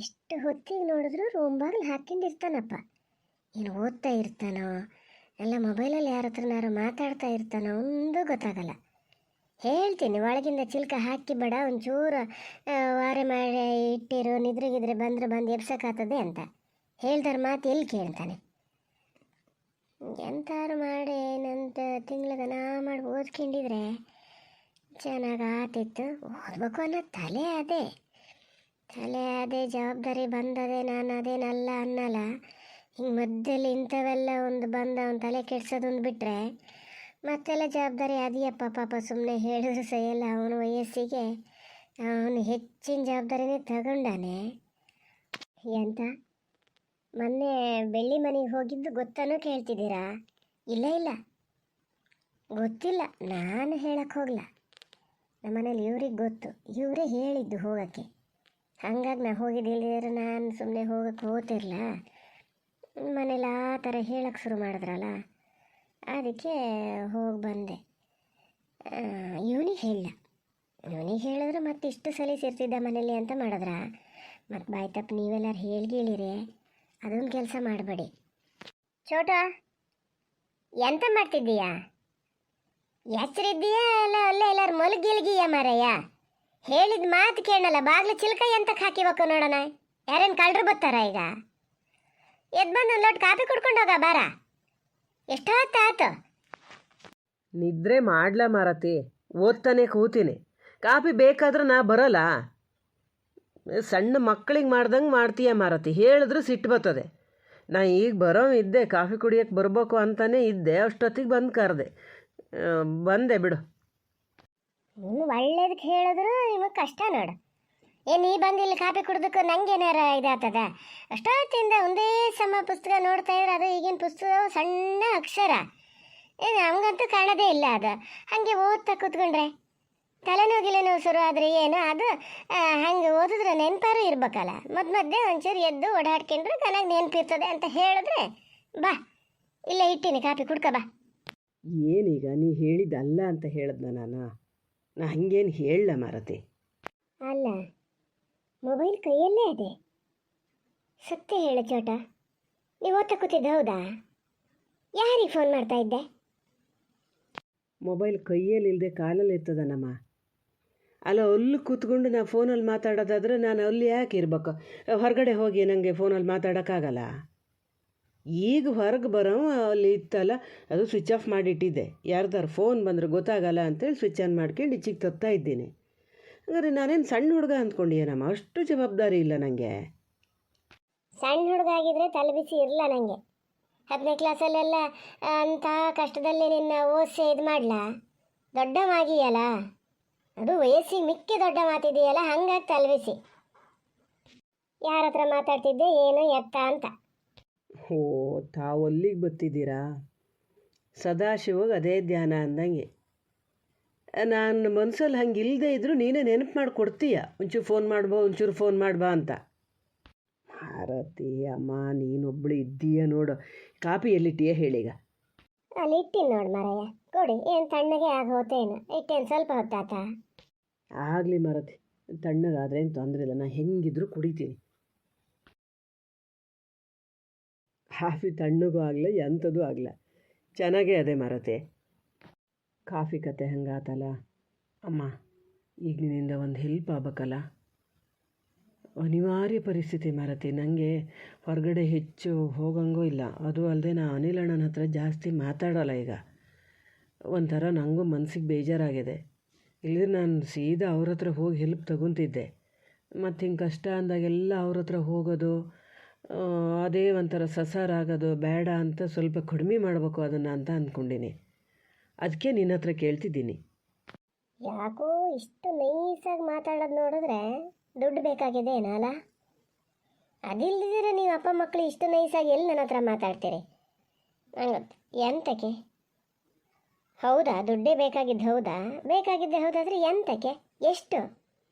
ಇಷ್ಟು ಹೊತ್ತಿಗೆ ನೋಡಿದ್ರು ರೂಮ್ ಬಾಗಿಲು ಹಾಕ್ಕೊಂಡಿರ್ತಾನಪ್ಪ. ಏನು ಓದ್ತಾ ಇರ್ತಾನೋ ಎಲ್ಲ ಮೊಬೈಲಲ್ಲಿ ಯಾರ ಹತ್ರನಾರು ಮಾತಾಡ್ತಾ ಇರ್ತಾನೋ ಒಂದು ಗೊತ್ತಾಗಲ್ಲ. ಹೇಳ್ತೀನಿ ಒಳಗಿಂದ ಚಿಲ್ಕ ಹಾಕಿ ಬೇಡ, ಒಂಚೂರು ವಾರೆ ಮಾಡಿ ಇಟ್ಟಿರು, ನಿದ್ರೆಗಿದ್ರೆ ಬಂದರೆ ಬಂದು ಎಬ್ಸಕ್ಕಾಗ್ತದೆ ಅಂತ ಹೇಳ್ದಾರ ಮಾತು ಎಲ್ಲಿ ಕೇಳ್ತಾನೆ. ಎಂತಾರು ಮಾಡಿ ಏನಂತ ತಿಂಗ್ಳಿಗನ ಮಾಡಿ ಓದ್ಕೊಂಡಿದ್ರೆ ಚೆನ್ನಾಗಿ ಆತಿತ್ತು. ಓದ್ಬೇಕು ಅನ್ನೋ ತಲೆ ಅದೇ ಜವಾಬ್ದಾರಿ ಬಂದದೆ, ನಾನು ಅದೇನಲ್ಲ ಅನ್ನಲ್ಲ. ಹಿಂಗೆ ಮಧ್ಯದಲ್ಲಿ ಇಂಥವೆಲ್ಲ ಒಂದು ಬಂದ ಅವನ ತಲೆ ಕೆಡ್ಸೋದೊಂದು ಬಿಟ್ಟರೆ ಮತ್ತೆಲ್ಲ ಜವಾಬ್ದಾರಿ ಅದೆಯಪ್ಪ. ಪಾಪ ಸುಮ್ಮನೆ ಹೇಳಿದ್ರು ಸಹಿಯಲ್ಲ, ಅವನ ವಯಸ್ಸಿಗೆ ಅವನು ಹೆಚ್ಚಿನ ಜವಾಬ್ದಾರಿನೇ ತಗೊಂಡಾನೆ. ಎಂತ ಮೊನ್ನೆ ಬೆಳ್ಳಿ ಮನೆಗೆ ಹೋಗಿದ್ದು ಗೊತ್ತನೂ ಕೇಳ್ತಿದ್ದೀರಾ? ಇಲ್ಲ ಗೊತ್ತಿಲ್ಲ, ನಾನು ಹೇಳಕ್ಕೆ ಹೋಗಲ್ಲ. ನಮ್ಮನೇಲಿ ಇವ್ರಿಗೆ ಗೊತ್ತು, ಇವರೇ ಹೇಳಿದ್ದು ಹೋಗೋಕ್ಕೆ. ಹಾಗಾಗಿ ನಾ ಹೋಗಿದ್ದಿಲ್ಲದಿದ್ರೆ ನಾನು ಸುಮ್ಮನೆ ಹೋಗೋಕ್ಕೆ ಹೋಗ್ತಿರ್ಲ. ಮನೇಲಿ ಆ ಥರ ಹೇಳಕ್ಕೆ ಶುರು ಮಾಡಿದ್ರಲ್ಲ, ಅದಕ್ಕೆ ಹೋಗಿ ಬಂದೆ. ಇವನಿಗೆ ಹೇಳಿದ್ರೆ ಮತ್ತೆ ಇಷ್ಟು ಸಲೀಸಿರ್ತಿದ್ದ ಮನೇಲಿ ಅಂತ ಮಾಡಿದ್ರ. ಮತ್ತು ಬಾಯ್ ತಪ್ಪು ನೀವೆಲ್ಲರೂ ಹೇಳ್ಗಿಳಿರಿ, ಅದೊಂದು ಕೆಲಸ ಮಾಡಬೇಡಿ. ಚೋಟ, ಎಂತ ಮಾಡ್ತಿದ್ದೀಯಾ? ಎಚ್ಚರಿದ್ದೀಯಾ ಅಲ್ಲ ಎಲ್ಲರೂ ಮಲಗಿಲ್ಗಿಯ ಮಾರಯ್ಯ? ಹೇಳಿದ ಮಾತು ಕೇಳಲ್ಲ, ಬಾಗ್ಲು ಚಿಲ್ಕ ಎಂತಕ್ಕೆ ಹಾಕಿಬೇಕು ನೋಡೋಣ. ಯಾರೇನು ಕಳ್ಳರು ಬರ್ತಾರ ಈಗ? ಎದ್ದು ಬಂದು ಒಂದು ಲೋಟ ಕಾಫಿ ಕುಡ್ಕೊಂಡು ಹೋಗ ಬಾರ. ಎಷ್ಟೊತ್ತಾಯ್ತು? ನಿದ್ರೆ ಮಾಡ್ಲ ಮಾರತಿ, ಓದ್ತಾನೆ ಕೂತೀನಿ. ಕಾಫಿ ಬೇಕಾದ್ರೆ ನಾ ಬರೋಲ್ಲ. ಸಣ್ಣ ಮಕ್ಕಳಿಗೆ ಮಾಡ್ದಂಗೆ ಮಾಡ್ತೀಯ ಮಾರತಿ, ಹೇಳಿದ್ರು ಸಿಟ್ಟು ಬರ್ತದೆ. ನಾ ಈಗ ಬರೋ ಇದ್ದೆ, ಕಾಫಿ ಕುಡಿಯೋಕ್ಕೆ ಬರ್ಬೇಕು ಅಂತಲೇ ಇದ್ದೆ, ಅಷ್ಟೊತ್ತಿಗೆ ಬಂದು ಕರೆದೆ, ಬಂದೆ ಬಿಡು. ಒಳ್ಳೇದಕ್ಕೆ ಹೇಳಿದ್ರು ನಿಮಗೆ ಕಷ್ಟ ನೋಡು. ಏನು ನೀ ಬಂದು ಇಲ್ಲಿ ಕಾಫಿ ಕುಡ್ದಕ್ಕೆ ನಂಗೇನಾರ ಇದಾಗ್ತದ? ಅಷ್ಟೊತ್ತಿಂದ ಒಂದೇ ಸಮ ಪುಸ್ತಕ ನೋಡ್ತಾ ಇದ್ರೆ ಅದು ಈಗಿನ ಪುಸ್ತಕ ಸಣ್ಣ ಅಕ್ಷರ, ನಮಗಂತೂ ಕಾಣೋದೇ ಇಲ್ಲ. ಅದು ಹಾಗೆ ಓದ್ತಾ ಕೂತ್ಕೊಂಡ್ರೆ ತಲೆನೋವು ಶುರು ಆದರೆ ಏನು ಅದು ಹಂಗೆ ಓದಿದ್ರೆ ನೆನಪಾರು ಇರ್ಬೇಕಲ್ಲ. ಮಧ್ಯೆ ಒಂಚೂರು ಎದ್ದು ಓಡಾಡ್ಕೊಂಡ್ರೆ ಚೆನ್ನಾಗಿ ನೆನಪಿರ್ತದೆ ಅಂತ ಹೇಳಿದ್ರೆ ಬಾ, ಇಲ್ಲೇ ಇಟ್ಟೀನಿ ಕಾಫಿ ಕುಡ್ಕ ಬಾ. ಏನೀಗ ನೀ ಹೇಳಿದ್ದಲ್ಲ ಅಂತ ಹೇಳಿದ್ನ ನಾ ಹಂಗೇನು ಹೇಳಲ್ಲ ಮಾರತಿ. ಅಲ್ಲ, ಮೊಬೈಲ್ ಕೈಯಲ್ಲೇ ಅದೇ. ಸತ್ಯ ಹೇಳು ಚೋಟ, ನೀವು ಓದ್ತಾ ಕೂತಿದ್ದ ಹೌದಾ? ಯಾರಿಗೆ ಫೋನ್ ಮಾಡ್ತಾ ಇದ್ದೆ? ಮೊಬೈಲ್ ಕೈಯಲ್ಲಿ ಇಲ್ಲದೆ ಕಾಲಲ್ಲಿ ಇರ್ತದನಮ್ಮ. ಅಲ್ಲ, ಅಲ್ಲಿ ಕೂತ್ಕೊಂಡು ನಾ ಫೋನಲ್ಲಿ ಮಾತಾಡೋದಾದ್ರೆ ನಾನು ಅಲ್ಲಿ ಯಾಕೆ ಇರ್ಬೇಕು? ಹೊರಗಡೆ ಹೋಗಿ ನನಗೆ ಫೋನಲ್ಲಿ ಮಾತಾಡೋಕ್ಕಾಗಲ್ಲ. ಈಗ ಹೊರಗೆ ಬರೋ ಅಲ್ಲಿ ಇತ್ತಲ್ಲ, ಅದು ಸ್ವಿಚ್ ಆಫ್ ಮಾಡಿಟ್ಟಿದ್ದೆ. ಯಾರ್ದಾರು ಫೋನ್ ಬಂದರೆ ಗೊತ್ತಾಗಲ್ಲ ಅಂತೇಳಿ ಸ್ವಿಚ್ ಆನ್ ಮಾಡ್ಕೊಂಡು ಈಚೆಗೆ ತರ್ತಾ ಇದ್ದೀನಿ. ಹಂಗಾರೆ ನಾನೇನು ಸಣ್ಣ ಹುಡುಗ ಅಂದ್ಕೊಂಡಿಯೇನಮ್ಮ? ಅಷ್ಟು ಜವಾಬ್ದಾರಿ ಇಲ್ಲ ನನಗೆ. ಸಣ್ಣ ಹುಡುಗ ಆಗಿದ್ರೆ ತಲೆಬಿಸಿ ಇರಲ್ಲ ನನಗೆ. 10ನೇ ಕ್ಲಾಸಲ್ಲೆಲ್ಲ ಅಂಥ ಕಷ್ಟದಲ್ಲಿ ನಿನ್ನ ಓದಿಸಿ ಇದು ಮಾಡಲಾ? ದೊಡ್ಡ ಮಾಗಿಯಲ್ಲ, ಅದು ವಯಸ್ಸಿಗೆ ಮಿಕ್ಕಿ ದೊಡ್ಡ ಮಾತಿದೆಯಲ್ಲ, ಹಂಗಾಗಿ ತಲೆಬಿಸಿ. ಯಾರ ಹತ್ರ ಮಾತಾಡ್ತಿದ್ದೆ ಏನು ಎತ್ತ ಅಂತ? ಓ, ತಾವು ಅಲ್ಲಿಗೆ ಬತ್ತಿದ್ದೀರಾ? ಸದಾಶಿವಾಗ ಅದೇ ಧ್ಯಾನ ಅಂದಂಗೆ. ನಾನು ಮನಸ್ಸಲ್ಲಿ ಹಂಗೆ ಇಲ್ಲದೆ ಇದ್ದರೂ ನೀನೇ ನೆನಪು ಮಾಡಿ ಕೊಡ್ತೀಯ, ಒಂಚೂರು ಫೋನ್ ಮಾಡ್ಬಾ ಅಂತ. ಭಾರತಿ ಅಮ್ಮ, ನೀನೊಬ್ಬಳು ಇದ್ದೀಯ ನೋಡು. ಕಾಪಿ ಎಲ್ಲಿಟ್ಟಿಯೇ ಹೇಳೀಗ? ಅಲ್ಲಿ ಇಟ್ಟಿನಿ ನೋಡಿ ಮಾರಯ್ಯ, ಕೊಡಿ. ಏನು ತಣ್ಣಗೆ ಆಗೋತೇನು? ಇಟ್ಟೇನು ಸ್ವಲ್ಪ ಹೊತ್ತಾತ? ಆಗಲಿ ಮಾರತಿ, ತಣ್ಣಗಾದ್ರೆ ಏನು ತೊಂದರೆ ಇಲ್ಲ, ನಾನು ಹೆಂಗಿದ್ರೂ ಕುಡಿತೀನಿ. ಕಾಫಿ ತಣ್ಣಗೂ ಆಗಲ್ಲ, ಎಂಥದ್ದು ಆಗಲ್ಲ, ಚೆನ್ನಾಗೇ ಅದೇ ಮಾರತಿ. ಕಾಫಿ ಕತೆ ಹಂಗಾತಲ್ಲ ಅಮ್ಮ. ಈಗ ನಿನ್ನಿಂದ ಒಂದು ಹೆಲ್ಪ್ ಆಗ್ಬೇಕಲ್ಲ? ಅನಿವಾರ್ಯ ಪರಿಸ್ಥಿತಿ ಮಾರತಿ. ನನಗೆ ಹೊರಗಡೆ ಹೆಚ್ಚು ಹೋಗಂಗೂ ಇಲ್ಲ. ಅದು ಅಲ್ಲದೆ ನಾ ಅನಿಲ್ ಅಣ್ಣನ ಹತ್ರ ಜಾಸ್ತಿ ಮಾತಾಡೋಲ್ಲ ಈಗ. ಒಂಥರ ನನಗೂ ಮನಸ್ಸಿಗೆ ಬೇಜಾರಾಗಿದೆ. ಇಲ್ಲದ್ರೆ ನಾನು ಸೀದಾ ಅವ್ರ ಹತ್ರ ಹೋಗಿ ಹೆಲ್ಪ್ ತಗೊತಿದ್ದೆ. ಮತ್ತು ಹಿಂಗೆ ಕಷ್ಟ ಅಂದಾಗೆಲ್ಲ ಅವ್ರ ಹತ್ರ ಹೋಗೋದು, ಅದೇ ಒಂಥರ ಸಸಾರಾಗೋದು ಬೇಡ ಅಂತ ಸ್ವಲ್ಪ ಕಡಿಮೆ ಮಾಡಬೇಕು ಅದನ್ನು ಅಂತ ಅಂದ್ಕೊಂಡೀನಿ. ಅದಕ್ಕೆ ನಿನ್ನ ಹತ್ರ ಕೇಳ್ತಿದ್ದೀನಿ. ಯಾಕೋ ಇಷ್ಟು ನೈಸಾಗಿ ಮಾತಾಡೋದು ನೋಡಿದ್ರೆ ದುಡ್ಡು ಬೇಕಾಗಿದೆ ಏನಲ್ಲ? ಅದಿಲ್ಲದಿದ್ರೆ ನೀವು ಅಪ್ಪ ಮಕ್ಕಳು ಇಷ್ಟು ನೈಸಾಗಿ ಎಲ್ಲಿ ನನ್ನ ಹತ್ರ ಮಾತಾಡ್ತೀರಿ? ಹಂಗತ್ತು ಎಂತಕ್ಕೆ? ಹೌದಾ, ದುಡ್ಡೇ ಬೇಕಾಗಿದ್ದು ಹೌದಾ? ಬೇಕಾಗಿದ್ದೆ ಹೌದಾದ್ರೆ ಎಂತಕ್ಕೆ? ಎಷ್ಟು?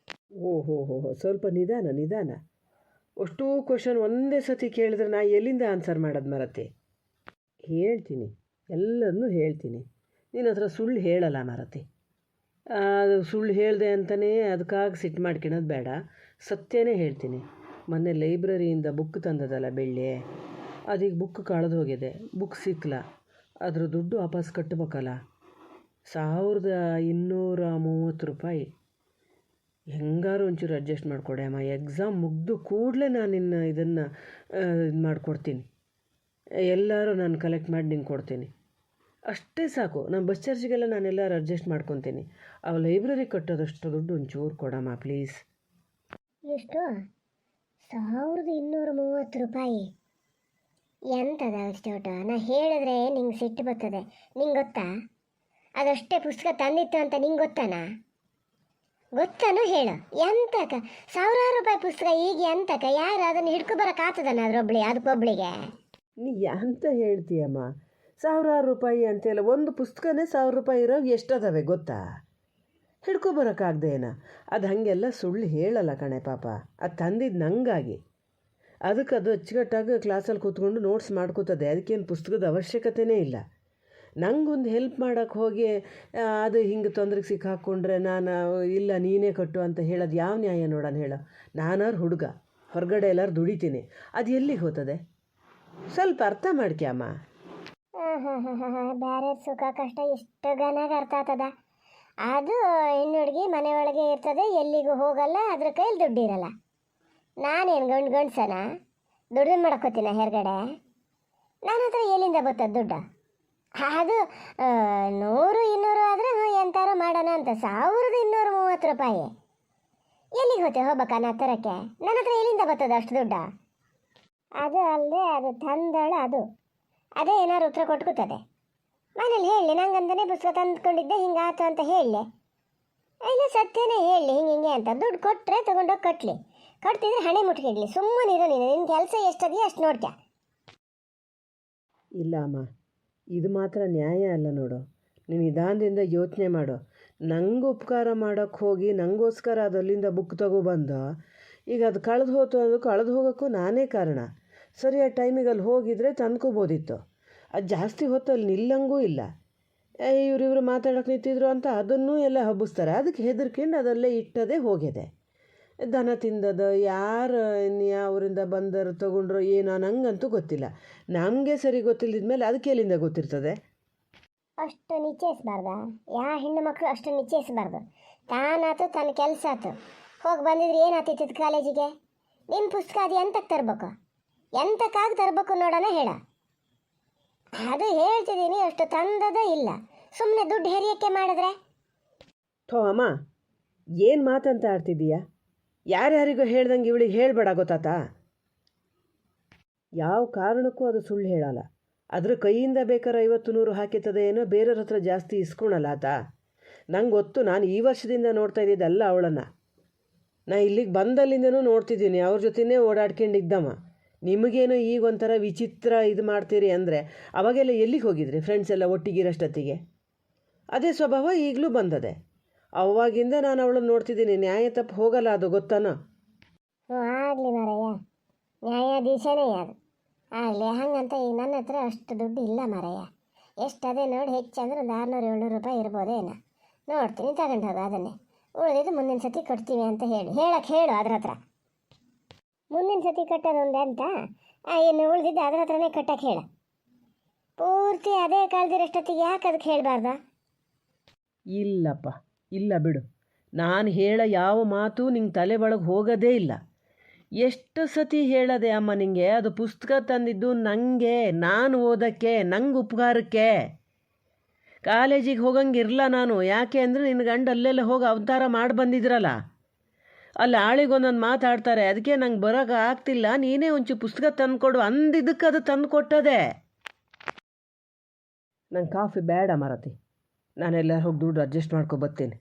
ಓಹೋ, ಸ್ವಲ್ಪ ನಿಧಾನ. ಅಷ್ಟೂ ಕ್ವಶನ್ ಒಂದೇ ಸತಿ ಕೇಳಿದ್ರೆ ನಾ ಎಲ್ಲಿಂದ ಆನ್ಸರ್ ಮಾಡೋದು ಮಾರತಿ? ಹೇಳ್ತೀನಿ, ಎಲ್ಲದನ್ನೂ ಹೇಳ್ತೀನಿ. ನಿನ್ನ ಹತ್ರ ಸುಳ್ಳು ಹೇಳಲ್ಲ ಮಾರತಿ. ಅದು ಸುಳ್ಳು ಹೇಳಿದೆ ಅಂತಲೇ ಅದಕ್ಕಾಗಿ ಸಿಟ್ಟು ಮಾಡ್ಕೊಳೋದು ಬೇಡ, ಸತ್ಯನೇ ಹೇಳ್ತೀನಿ. ಮೊನ್ನೆ ಲೈಬ್ರರಿಯಿಂದ ಬುಕ್ ತಂದದಲ್ಲ ಬೆಳ್ಳಿ, ಅದೀಗ ಬುಕ್ ಕಳೆದು ಹೋಗಿದೆ. ಬುಕ್ ಸಿಕ್ಕಲ್ಲ, ಅದ್ರ ದುಡ್ಡು ವಾಪಸ್ ಕಟ್ಟಬೇಕಲ್ಲ. 1230 ರೂಪಾಯಿ. ಹೆಂಗಾರು ಒಂಚೂರು ಅಡ್ಜಸ್ಟ್ ಮಾಡಿಕೊಡೆ ಅಮ್ಮ. ಎಕ್ಸಾಮ್ ಮುಗ್ದು ಕೂಡಲೇ ನಾನು ಇದನ್ನು ಇದು ಮಾಡಿಕೊಡ್ತೀನಿ. ಎಲ್ಲರೂ ನಾನು ಕಲೆಕ್ಟ್ ಮಾಡಿ ನಿಂಗೆ ಕೊಡ್ತೀನಿ. ಅಷ್ಟೇ ಸಾಕು. ನಾನು ಬಸ್ ಚಾರ್ಜಿಗೆಲ್ಲ ನಾನೆಲ್ಲರೂ ಅಡ್ಜಸ್ಟ್ ಮಾಡ್ಕೊತೀನಿ. ಆ ಲೈಬ್ರರಿ ಕಟ್ಟೋದಷ್ಟು ದುಡ್ಡು ಒಂಚೂರು ಕೊಡಮ್ಮ ಪ್ಲೀಸ್. ಎಷ್ಟು? 1230 ರೂಪಾಯಿ. ಎಂಥದ ಅಷ್ಟೋಟ? ನಾ ಹೇಳಿದ್ರೆ ನಿಂಗೆ ಸಿಟ್ಟು ಬರ್ತದೆ. ನಿಂಗೆ ಗೊತ್ತಾ? ಅದಷ್ಟೇ ಪುಸ್ತಕ ತಂದಿತ್ತು ಅಂತ ನಿಂಗೆ ಗೊತ್ತಾನಾ? ಗೊತ್ತಾನು ಹೇಳು. ಎಂತಕ 1000 ರೂಪಾಯಿ ಪುಸ್ತಕ ಈಗ ಎಂತಕ? ಯಾರು ಅದನ್ನು ಹಿಡ್ಕೊಬರಕ್ಕಾಗ್ತದನ ಅದಕ್ಕೊಬ್ಳಿಗೆ? ನೀ ಅಂತ ಹೇಳ್ತೀಯಮ್ಮ? 1000 ರೂಪಾಯಿ ಅಂತೆಲ್ಲ ಒಂದು ಪುಸ್ತಕನೇ 1000 ರೂಪಾಯಿ ಇರೋ ಎಷ್ಟದಾವೆ ಗೊತ್ತಾ? ಹಿಡ್ಕೊಬರೋಕ್ಕಾಗ್ದೇನ? ಅದು ಹಾಗೆಲ್ಲ ಸುಳ್ಳು ಹೇಳಲ್ಲ ಕಣೆ ಪಾಪ. ಅದು ತಂದಿದ್ದು ನಂಗಾಗಿ. ಅದಕ್ಕೆ ಅದು ಅಚ್ಚುಕಟ್ಟಾಗಿ ಕ್ಲಾಸಲ್ಲಿ ಕೂತ್ಕೊಂಡು ನೋಟ್ಸ್ ಮಾಡ್ಕೋತದೆ. ಅದಕ್ಕೇನು ಪುಸ್ತಕದ ಅವಶ್ಯಕತೆಯೇ ಇಲ್ಲ. ನಂಗೊಂದು ಹೆಲ್ಪ್ ಮಾಡೋಕ್ಕೆ ಹೋಗಿ ಅದು ಹಿಂಗೆ ತೊಂದರೆಗೆ ಸಿಕ್ಕಾಕ್ಕೊಂಡ್ರೆ ನಾನು ಇಲ್ಲ ನೀನೇ ಕಟ್ಟು ಅಂತ ಹೇಳೋದು ಯಾವ ನ್ಯಾಯ ನೋಡೋಣ ಹೇಳೋ? ನಾನಾರು ಹುಡುಗ, ಹೊರಗಡೆ ಎಲ್ಲರೂ ದುಡಿತೀನಿ. ಅದು ಎಲ್ಲಿಗೆ ಹೋಗ್ತದೆ? ಸ್ವಲ್ಪ ಅರ್ಥ ಮಾಡ್ಕ್ಯಮ್ಮ. ಬೇರೆ ಸುಖ ಕಷ್ಟ ಎಷ್ಟು ಗನಾಗ ಅರ್ಥ ಆಗ್ತದ. ಅದು ಹೆಣ್ಣು ಹುಡುಗಿ ಮನೆಯೊಳಗೆ ಇರ್ತದೆ, ಎಲ್ಲಿಗೂ ಹೋಗಲ್ಲ, ಅದ್ರ ಕೈಲಿ ದುಡ್ಡಿರಲ್ಲ. ನಾನೇನು ಗಂಡ್ಸನ ದುಡ್ಡು ಮಾಡ್ಕೋತೀನ ಹೊರಗಡೆ? ನನ್ನ ಹತ್ರ ಎಲ್ಲಿಂದ ಬರ್ತದೆ ದುಡ್ಡು? ಅದು 100-200 ಆದರೆ ಎಂತಾರು ಮಾಡೋಣ ಅಂತ. 1230 ರೂಪಾಯಿ ಎಲ್ಲಿಗೆ ಹೋಗ್ತೇವೆ? ಹೋಗ್ಬೇಕಾ ನಾ ತರಕ್ಕೆ? ನನ್ನ ಹತ್ರ ಎಲ್ಲಿಂದ ಬರ್ತದೆ ಅಷ್ಟು ದುಡ್ಡು? ಅದು ಅಲ್ಲದೆ ಅದು ತಂದಳು, ಅದೇ ಏನಾದ್ರು ಉತ್ತರ ಕೊಟ್ಕೋತದೆ. ಮನೇಲಿ ಹೇಳಲಿ, ನಂಗಂತಲೇ ಪುಸ್ತಕ ತಂದ್ಕೊಂಡಿದ್ದೆ ಹಿಂಗಾಯ್ತು ಅಂತ ಹೇಳಲಿ. ಇಲ್ಲ ಸತ್ಯನೇ ಹೇಳಲಿ ಹಿಂಗೆ ಅಂತ. ದುಡ್ಡು ಕೊಟ್ಟರೆ ತೊಗೊಂಡೋಗಿ ಕಟ್ಟಲಿ, ಕಟ್ತಿದ್ರೆ ಹಣೆ ಮುಟ್ಕಿಡ್ಲಿ. ಸುಮ್ಮನಿರೋ ನೀನು. ನಿನ್ನ ಕೆಲಸ ಎಷ್ಟದೆಯೋ ಅಷ್ಟು ನೋಡ್ಕ. ಇಲ್ಲ ಅಮ್ಮ, ಇದು ಮಾತ್ರ ನ್ಯಾಯ ಅಲ್ಲ ನೋಡು. ನೀನು ನಿಧಾನದಿಂದ ಯೋಚನೆ ಮಾಡು. ನಂಗೆ ಉಪಕಾರ ಮಾಡೋಕ್ಕೆ ಹೋಗಿ ನನಗೋಸ್ಕರ ಅದು ಅಲ್ಲಿಂದ ಬುಕ್ ತಗೊಬಂದು ಈಗ ಅದು ಕಳೆದು ಹೋಯ್ತು. ಅದು ಕಳೆದು ಹೋಗೋಕ್ಕೂ ನಾನೇ ಕಾರಣ. ಸರಿಯಾದ ಟೈಮಿಗೆ ಅಲ್ಲಿ ಹೋಗಿದ್ರೆ ತಂದ್ಕೋಬೋದಿತ್ತು. ಅದು ಜಾಸ್ತಿ ಹೊತ್ತು ಅಲ್ಲಿ ನಿಲ್ಲಂಗೂ ಇಲ್ಲ. ಇವರು ಮಾತಾಡೋಕೆ ನಿಂತಿದ್ರು ಅಂತ ಅದನ್ನೂ ಎಲ್ಲ ಹಬ್ಬಿಸ್ತಾರೆ. ಅದಕ್ಕೆ ಹೆದರ್ಕೊಂಡು ಅದಲ್ಲೇ ಇಟ್ಟದೇ ಹೋಗಿದೆ. ದನ ತಿಂದದ ಯಾರು ಅವರಿಂದ ಬಂದರು ತೊಗೊಂಡ್ರೋ ಏನೋ ನಂಗಂತೂ ಗೊತ್ತಿಲ್ಲ. ನಮಗೆ ಸರಿ ಗೊತ್ತಿಲ್ಲದ್ಮೇಲೆ ಅದಕ್ಕೆ ಎಲ್ಲಿಂದ ಗೊತ್ತಿರ್ತದೆ? ಅಷ್ಟು ನಿಶ್ಚಯಿಸ್ಬಾರ್ದ? ಯಾವ ಹೆಣ್ಣು ಮಕ್ಕಳು ಅಷ್ಟು ನಿಶ್ಚಯಿಸ್ಬಾರ್ದು. ತಾನಾಯ್ತು ತನ್ನ ಕೆಲಸ ಆಯ್ತು, ಹೋಗಿ ಬಂದಿದ್ರೆ ಏನಾಗ್ತಿತ್ತು ಕಾಲೇಜಿಗೆ? ನಿನ್ನ ಪುಸ್ತಕ ಅದು ಎಂತಕ್ಕೆ ತರ್ಬೇಕು? ಎಂತಕ್ಕಾಗಿ ತರಬೇಕು ನೋಡೋಣ ಹೇಳ. ಅದು ಹೇಳ್ತಿದ್ದೀನಿ, ಅಷ್ಟು ತಂದದೇ ಇಲ್ಲ. ಸುಮ್ಮನೆ ದುಡ್ಡು ಹೆರಿಯಕ್ಕೆ ಮಾಡಿದ್ರೆ? ಥೋ ಅಮ್ಮ, ಏನು ಮಾತಂತ ಆಡ್ತಿದ್ದೀಯಾ? ಯಾರ್ಯಾರಿಗೂ ಹೇಳ್ದಂಗೆ ಇವಳಿಗೆ ಹೇಳಬೇಡ ಗೊತ್ತಾತಾ? ಯಾವ ಕಾರಣಕ್ಕೂ ಅದು ಸುಳ್ಳು ಹೇಳಲ್ಲ. ಅದ್ರ ಕೈಯಿಂದ ಬೇಕಾದ್ರೆ 50-100 ಹಾಕಿರ್ತದೆ ಏನೋ, ಬೇರೆಯವ್ರ ಹತ್ರ ಜಾಸ್ತಿ ಇಸ್ಕೊಳಲ್ಲ ಆತ. ನಂಗೆ ಗೊತ್ತು. ನಾನು ಈ ವರ್ಷದಿಂದ ನೋಡ್ತಾ ಇದ್ದಿದ್ದಲ್ಲ ಅವಳನ್ನು. ನಾ ಇಲ್ಲಿಗೆ ಬಂದಲ್ಲಿಂದನೂ ನೋಡ್ತಿದ್ದೀನಿ, ಅವ್ರ ಜೊತೆನೇ ಓಡಾಡ್ಕೊಂಡಿದ್ದಮ್ಮ. ನಿಮಗೇನೋ ಈಗ ಒಂಥರ ವಿಚಿತ್ರ ಇದು ಮಾಡ್ತೀರಿ ಅಂದರೆ, ಅವಾಗೆಲ್ಲ ಎಲ್ಲಿಗೆ ಹೋಗಿದ್ರಿ ಫ್ರೆಂಡ್ಸ್ ಎಲ್ಲ ಒಟ್ಟಿಗಿರೋಷ್ಟೊತ್ತಿಗೆ? ಅದೇ ಸ್ವಭಾವ ಈಗಲೂ ಬಂದದೆ. ಅವಾಗಿಂದ ನಾನು ಅವಳನ್ನು ನೋಡ್ತಿದ್ದೀನಿ. ನ್ಯಾಯ ತಪ್ಪು ಹೋಗಲ್ಲ, ಅದು ಗೊತ್ತಾನೋ? ಆಗಲಿ ಮಾರಯ್ಯ, ನ್ಯಾಯಾಧೀಶನೇ ಅದು. ಆಗಲಿ ಹಂಗಂತ ಈಗ ನನ್ನ ಹತ್ರ ಅಷ್ಟು ದುಡ್ಡು ಇಲ್ಲ ಮಾರಯ್ಯ. ಎಷ್ಟದೇ ನೋಡಿ, ಹೆಚ್ಚಂದ್ರೆ ಒಂದು 600-700 ರೂಪಾಯಿ ಇರ್ಬೋದೇನ. ನೋಡ್ತೀನಿ, ತಗೊಂಡು ಹೋಗು ಅದನ್ನೇ. ಉಳಿದಿದ್ದು ಮುಂದಿನ ಸತಿ ಕಟ್ತೀವಿ ಅಂತ ಹೇಳಕ್ಕೆ ಹೇಳು ಅದ್ರ ಹತ್ರ. ಮುಂದಿನ ಸತಿ ಕಟ್ಟೋದೊಂದು ಅಂತ ಇನ್ನು ಉಳಿದಿದ್ದು ಅದ್ರ ಹತ್ರನೇ ಕಟ್ಟಕ್ಕೆ ಹೇಳ. ಪೂರ್ತಿ ಅದೇ ಕಳೆದಿರೋಷ್ಟೊತ್ತಿಗೆ ಯಾಕೆ ಅದಕ್ಕೆ ಹೇಳಬಾರ್ದ? ಇಲ್ಲಪ್ಪ, ಇಲ್ಲ ಬಿಡು. ನಾನು ಹೇಳೋ ಯಾವ ಮಾತು ನಿಂಗೆ ತಲೆ ಒಳಗೆ ಹೋಗೋದೇ ಇಲ್ಲ. ಎಷ್ಟು ಸತಿ ಹೇಳದೆ ಅಮ್ಮ ನಿಂಗೆ? ಅದು ಪುಸ್ತಕ ತಂದಿದ್ದು ನನಗೆ, ನಾನು ಓದೋಕ್ಕೆ, ನಂಗೆ ಉಪಕಾರಕ್ಕೆ. ಕಾಲೇಜಿಗೆ ಹೋಗಂಗಿರಲ್ಲ ನಾನು. ಯಾಕೆ ಅಂದರೆ ನಿನ್ನ ಗಂಡ ಅಲ್ಲೆಲ್ಲ ಹೋಗಿ ಅವತಾರ ಮಾಡಿ ಬಂದಿದ್ರಲ್ಲ, ಅಲ್ಲಿ ಆಳಿಗೊಂದೊಂದು ಮಾತಾಡ್ತಾರೆ. ಅದಕ್ಕೆ ನಂಗೆ ಬರೋಕೆ ಆಗ್ತಿಲ್ಲ, ನೀನೇ ಒಂಚೂರು ಪುಸ್ತಕ ತಂದುಕೊಡು ಅಂದಿದ್ದಕ್ಕೆ ಅದು ತಂದು ಕೊಟ್ಟದೆ. ನಂಗೆ ಕಾಫಿ ಬೇಡ ಮಾರತಿ, ನಾನೆಲ್ಲ ಹೋಗಿ ದುಡ್ಡು ಅಡ್ಜಸ್ಟ್ ಮಾಡ್ಕೊ ಬರ್ತೀನಿ.